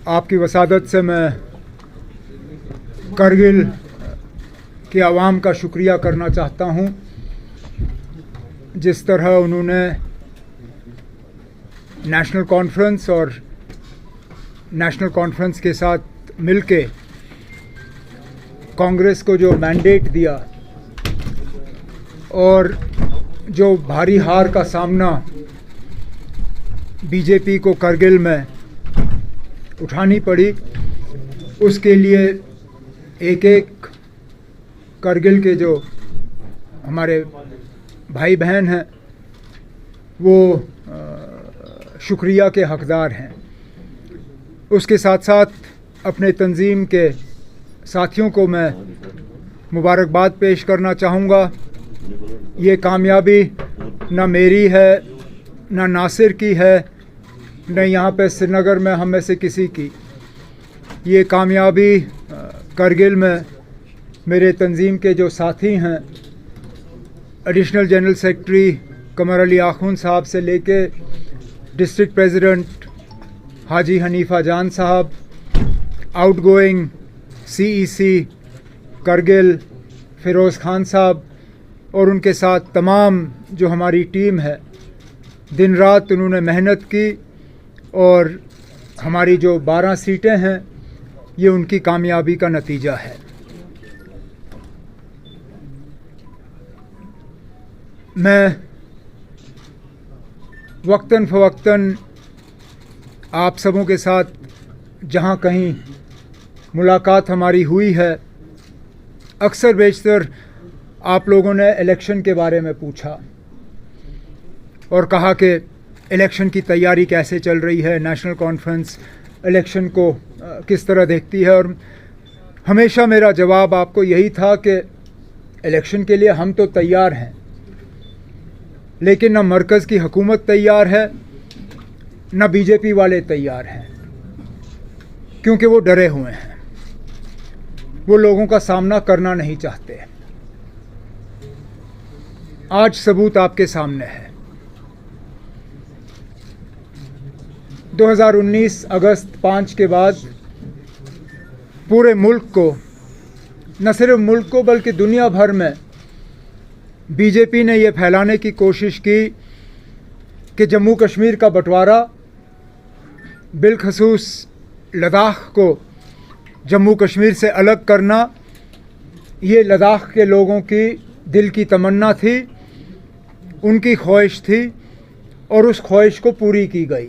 आपकी वसादत से मैं करगिल के आवाम का शुक्रिया करना चाहता हूँ। जिस तरह उन्होंने नेशनल कॉन्फ्रेंस और नेशनल कॉन्फ्रेंस के साथ मिलके कांग्रेस को जो मैंडेट दिया और जो भारी हार का सामना बीजेपी को करगिल में उठानी पड़ी, उसके लिए एक एक करगिल के जो हमारे भाई बहन हैं वो शुक्रिया के हकदार हैं। उसके साथ साथ अपने तंजीम के साथियों को मैं मुबारकबाद पेश करना चाहूँगा। ये कामयाबी न मेरी है, न नासिर की है, न यहाँ पे श्रीनगर में हम में से किसी की। ये कामयाबी करगिल में मेरे तंजीम के जो साथी हैं, एडिशनल जनरल सेक्रेटरी कमर अली आखून साहब से लेके डिस्ट्रिक्ट प्रेसिडेंट हाजी हनीफा जान साहब, आउटगोइंग सीईसी करगिल फ़िरोज़ खान साहब और उनके साथ तमाम जो हमारी टीम है, दिन रात उन्होंने मेहनत की और हमारी जो 12 सीटें हैं ये उनकी कामयाबी का नतीजा है। मैं वक्तन फ़वक्तन आप सबों के साथ जहाँ कहीं मुलाकात हमारी हुई है, अक्सर बेशतर आप लोगों ने इलेक्शन के बारे में पूछा और कहा कि इलेक्शन की तैयारी कैसे चल रही है, नेशनल कॉन्फ्रेंस इलेक्शन को किस तरह देखती है। और हमेशा मेरा जवाब आपको यही था कि इलेक्शन के लिए हम तो तैयार हैं, लेकिन न मरकज़ की हुकूमत तैयार है, न बीजेपी वाले तैयार हैं, क्योंकि वो डरे हुए हैं, वो लोगों का सामना करना नहीं चाहते। आज सबूत आपके सामने है। 2019 अगस्त 5 के बाद पूरे मुल्क को, न सिर्फ मुल्क को बल्कि दुनिया भर में बीजेपी ने ये फैलाने की कोशिश की कि जम्मू कश्मीर का बंटवारा, बिलखसूस लद्दाख को जम्मू कश्मीर से अलग करना, ये लद्दाख के लोगों की दिल की तमन्ना थी, उनकी ख्वाहिश थी और उस ख्वाहिश को पूरी की गई।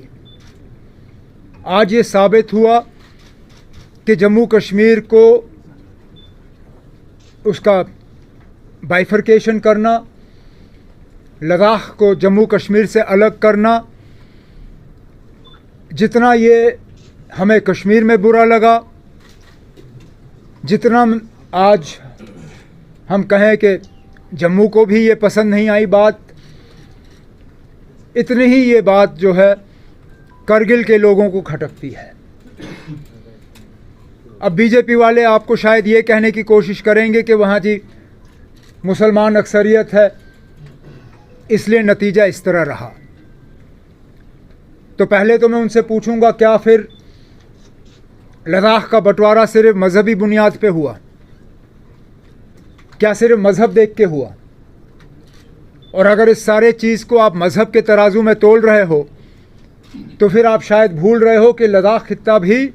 आज ये साबित हुआ कि जम्मू कश्मीर को उसका बाइफरकेशन करना, लद्दाख को जम्मू कश्मीर से अलग करना, जितना ये हमें कश्मीर में बुरा लगा, जितना आज हम कहें कि जम्मू को भी ये पसंद नहीं आई बात, इतनी ही ये बात जो है करगिल के लोगों को खटकती है। अब बीजेपी वाले आपको शायद ये कहने की कोशिश करेंगे कि वहाँ जी मुसलमान अक्सरियत है, इसलिए नतीजा इस तरह रहा। तो पहले तो मैं उनसे पूछूंगा, क्या फिर लद्दाख का बंटवारा सिर्फ मजहबी बुनियाद पे हुआ? क्या सिर्फ मजहब देख के हुआ? और अगर इस सारे चीज़ को आप मजहब के तराजू में तोल रहे हो तो फिर आप शायद भूल रहे हो कि लद्दाख खित्ता भी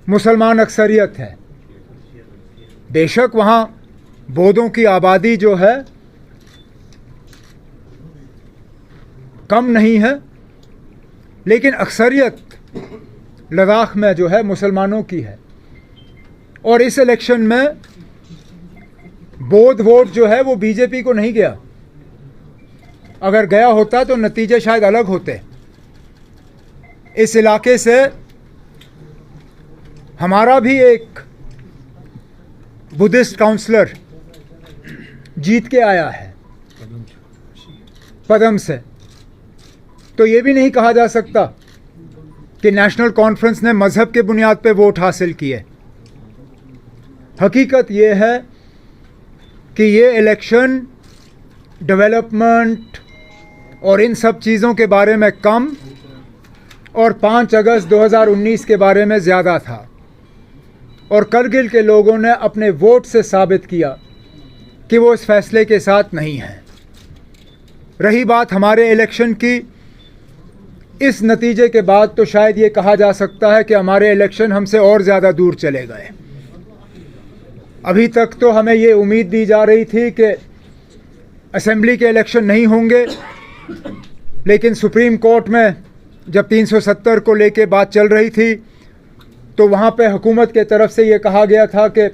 मुसलमान अक्सरियत है। बेशक वहाँ बौद्धों की आबादी जो है कम नहीं है, लेकिन अक्सरियत लद्दाख में जो है मुसलमानों की है। और इस इलेक्शन में बौद्ध वोट जो है वो बीजेपी को नहीं गया। अगर गया होता तो नतीजे शायद अलग होते। इस इलाके से हमारा भी एक बुद्धिस्ट काउंसलर जीत के आया है पदम से। तो ये भी नहीं कहा जा सकता कि नेशनल कॉन्फ्रेंस ने मजहब के बुनियाद पे वोट हासिल किए। हकीकत ये है कि ये इलेक्शन डेवलपमेंट और इन सब चीज़ों के बारे में कम और 5 अगस्त 2019 के बारे में ज़्यादा था। और करगिल के लोगों ने अपने वोट से साबित किया कि वो इस फैसले के साथ नहीं हैं। रही बात हमारे इलेक्शन की, इस नतीजे के बाद तो शायद ये कहा जा सकता है कि हमारे इलेक्शन हमसे और ज़्यादा दूर चले गए। अभी तक तो हमें ये उम्मीद दी जा रही थी कि असेंबली के इलेक्शन नहीं होंगे, लेकिन सुप्रीम कोर्ट में जब 370 को लेके बात चल रही थी तो वहाँ पे हुकूमत के तरफ से ये कहा गया था कि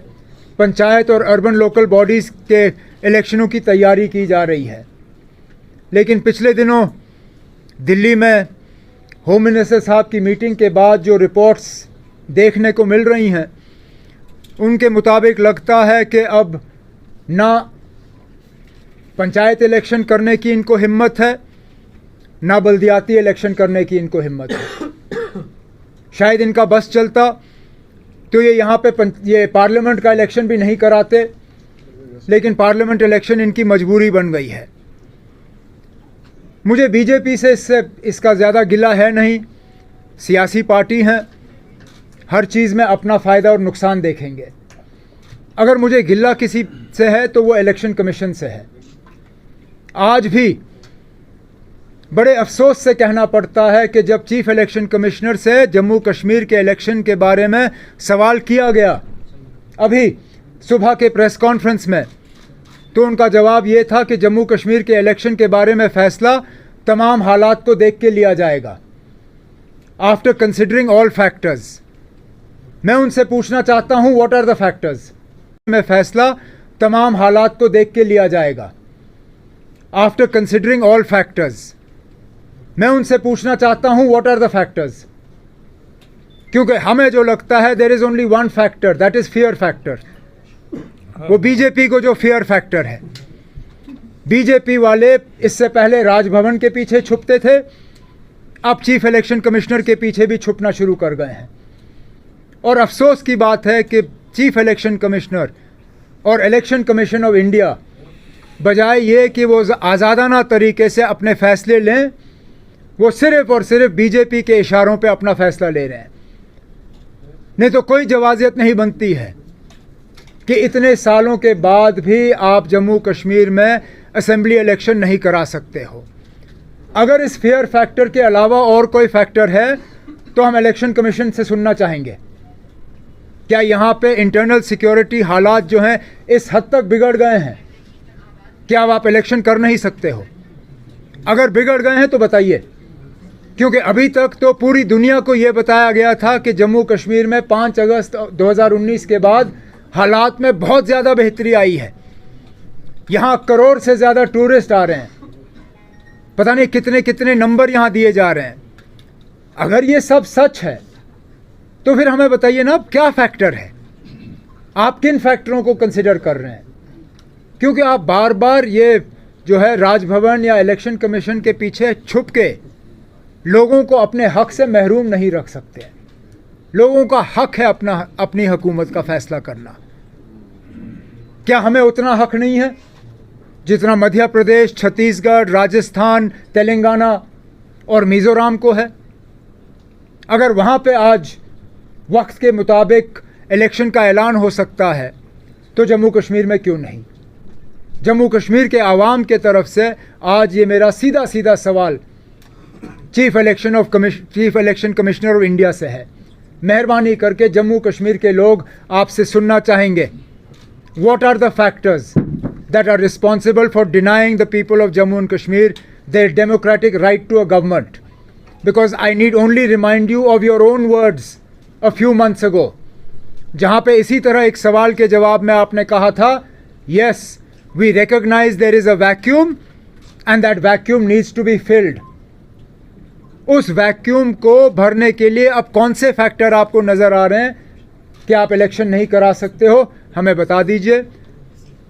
पंचायत और अर्बन लोकल बॉडीज़ के इलेक्शनों की तैयारी की जा रही है। लेकिन पिछले दिनों दिल्ली में होम मिनिस्टर साहब की मीटिंग के बाद जो रिपोर्ट्स देखने को मिल रही हैं, उनके मुताबिक लगता है कि अब ना पंचायत इलेक्शन करने की इनको हिम्मत है, ना बल्दियाती इलेक्शन करने की इनको हिम्मत है। शायद इनका बस चलता तो ये यहाँ पे ये पार्लियामेंट का इलेक्शन भी नहीं कराते, लेकिन पार्लियामेंट इलेक्शन इनकी मजबूरी बन गई है। मुझे बीजेपी से इसका ज़्यादा गिला है नहीं, सियासी पार्टी हैं, हर चीज़ में अपना फ़ायदा और नुकसान देखेंगे। अगर मुझे गिला किसी से है तो वो इलेक्शन कमीशन से है। आज भी बड़े अफसोस से कहना पड़ता है कि जब चीफ इलेक्शन कमिश्नर से जम्मू कश्मीर के इलेक्शन के बारे में सवाल किया गया अभी सुबह के प्रेस कॉन्फ्रेंस में, तो उनका जवाब ये था कि जम्मू कश्मीर के इलेक्शन के बारे में फ़ैसला तमाम हालात को देख के लिया जाएगा, आफ्टर कंसिडरिंग ऑल फैक्टर्स। मैं उनसे पूछना चाहता हूँ, व्हाट आर द फैक्टर्स? में फ़ैसला तमाम हालात को देख के लिया जाएगा, आफ्टर कंसिडरिंग ऑल फैक्टर्स। मैं उनसे पूछना चाहता हूँ, व्हाट आर द फैक्टर्स? क्योंकि हमें जो लगता है there is only one factor, that is fear factor. वो बीजेपी को जो फियर फैक्टर है, बीजेपी वाले इससे पहले राजभवन के पीछे छुपते थे, अब चीफ इलेक्शन कमिश्नर के पीछे भी छुपना शुरू कर गए हैं। और अफसोस की बात है कि चीफ इलेक्शन कमिश्नर और इलेक्शन कमीशन ऑफ इंडिया बजाय ये कि वो आज़ादाना तरीके से अपने फ़ैसले लें, वो सिर्फ़ और सिर्फ बीजेपी के इशारों पे अपना फ़ैसला ले रहे हैं। नहीं तो कोई जवाज़ियत नहीं बनती है कि इतने सालों के बाद भी आप जम्मू कश्मीर में असेंबली इलेक्शन नहीं करा सकते हो। अगर इस फेयर फैक्टर के अलावा और कोई फैक्टर है तो हम इलेक्शन कमीशन से सुनना चाहेंगे। क्या यहाँ पे इंटरनल सिक्योरिटी हालात जो हैं इस हद तक बिगड़ गए हैं क्या अब आप इलेक्शन कर नहीं सकते हो? अगर बिगड़ गए हैं तो बताइए, क्योंकि अभी तक तो पूरी दुनिया को ये बताया गया था कि जम्मू कश्मीर में 5 अगस्त 2019 के बाद हालात में बहुत ज़्यादा बेहतरी आई है। यहाँ करोड़ से ज़्यादा टूरिस्ट आ रहे हैं, पता नहीं कितने कितने नंबर यहाँ दिए जा रहे हैं। अगर ये सब सच है तो फिर हमें बताइए ना, अब क्या फैक्टर है? आप किन फैक्टरों को कंसिडर कर रहे हैं? क्योंकि आप बार बार ये जो है राजभवन या इलेक्शन कमीशन के पीछे छुप के लोगों को अपने हक से महरूम नहीं रख सकते। लोगों का हक है अपनी हुकूमत का फैसला करना। क्या हमें उतना हक नहीं है जितना मध्य प्रदेश, छत्तीसगढ़, राजस्थान, तेलंगाना और मिज़ोरम को है? अगर वहाँ पे आज वक्त के मुताबिक इलेक्शन का ऐलान हो सकता है तो जम्मू कश्मीर में क्यों नहीं? जम्मू कश्मीर के आवाम के तरफ से आज ये मेरा सीधा सीधा सवाल chief election commissioner of India से है। मेहरबानी करके जम्मू कश्मीर के लोग आपसे सुनना चाहेंगे, what are the factors that are responsible for denying the people of Jammu and Kashmir their democratic right to a government? Because I need only remind you of your own words a few months ago, जहाँ पे इसी तरह एक सवाल के जवाब में आपने कहा था, yes we recognise there is a vacuum and that vacuum needs to be filled. उस वैक्यूम को भरने के लिए अब कौन से फैक्टर आपको नज़र आ रहे हैं कि आप इलेक्शन नहीं करा सकते हो? हमें बता दीजिए।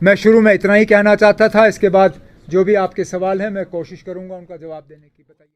मैं शुरू में इतना ही कहना चाहता था, इसके बाद जो भी आपके सवाल हैं मैं कोशिश करूंगा उनका जवाब देने की। बताइए।